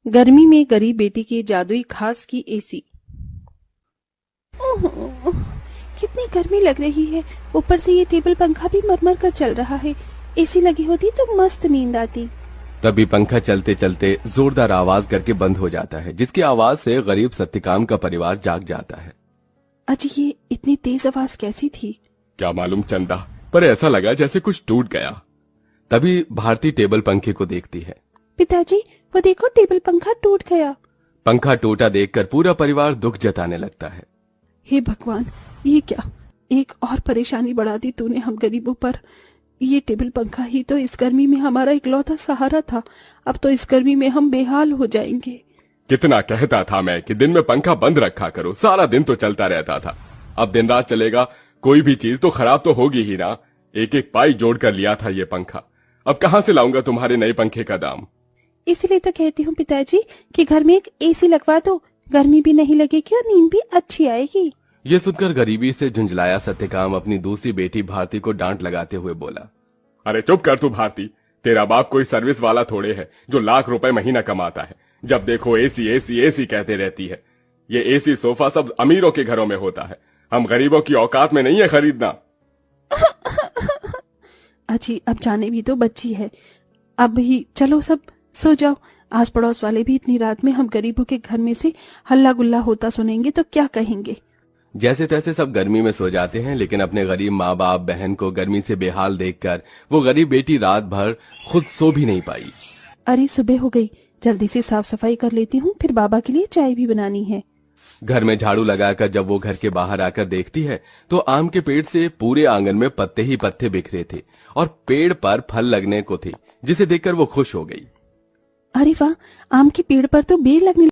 गर्मी में गरीब बेटी की जादुई खास की एसी। ओह, कितनी गर्मी लग रही है। ऊपर से ये टेबल पंखा भी मरमर कर चल रहा है। एसी लगी होती तो मस्त नींद आती। तभी पंखा चलते चलते जोरदार आवाज करके बंद हो जाता है, जिसकी आवाज से गरीब सत्यकाम का परिवार जाग जाता है। अजी, ये इतनी तेज आवाज कैसी थी? क्या मालूम चंदा, पर ऐसा लगा जैसे कुछ टूट गया। तभी भारती टेबल पंखे को देखती है। पिताजी, वो देखो, टेबल पंखा टूट गया। पंखा टूटा देखकर पूरा परिवार दुख जताने लगता है। हे भगवान, ये क्या, एक और परेशानी बढ़ा दी तूने हम गरीबों पर। ये टेबल पंखा ही तो इस गर्मी में हमारा इकलौता सहारा था। अब तो इस गर्मी में हम बेहाल हो जाएंगे। कितना कहता था मैं कि दिन में पंखा बंद रखा करो, सारा दिन तो चलता रहता था। अब दिन रात चलेगा, कोई भी चीज तो खराब तो होगी ही ना। एक एक पाई जोड़ कर लिया था ये पंखा, अब कहाँ से लाऊंगा तुम्हारे नए पंखे का दाम। इसीलिए तो कहती हूँ पिताजी कि घर में एक एसी लगवा दो। गर्मी भी नहीं लगेगी और नींद भी अच्छी आएगी। ये सुनकर गरीबी से झुंझलाया सत्यकाम अपनी दूसरी बेटी भारती को डांट लगाते हुए बोला, अरे चुप कर तू भारती, तेरा बाप कोई सर्विस वाला थोड़े है जो लाख रुपए महीना कमाता है। जब देखो एसी एसी एसी कहते रहती है। ये एसी सोफा सब अमीरों के घरों में होता है, हम गरीबों की औकात में नहीं है खरीदना। अजी, अब जाने भी तो बच्ची है। अब ही चलो सब सो जाओ। आस पड़ोस वाले भी इतनी रात में हम गरीबों के घर में से हल्ला गुल्ला होता सुनेंगे तो क्या कहेंगे। जैसे तैसे सब गर्मी में सो जाते हैं, लेकिन अपने गरीब माँ बाप बहन को गर्मी से बेहाल देखकर वो गरीब बेटी रात भर खुद सो भी नहीं पाई। अरे, सुबह हो गई, जल्दी से साफ सफाई कर लेती हूँ, फिर बाबा के लिए चाय भी बनानी है। घर में झाड़ू लगाकर जब वो घर के बाहर आकर देखती है तो आम के पेड़ से पूरे आंगन में पत्ते ही पत्ते बिखरे थे और पेड़ पर फल लगने को थे, जिसे देखकर वो खुश हो गई। अरे वाह, आम के पेड़ पर तो बेर लगने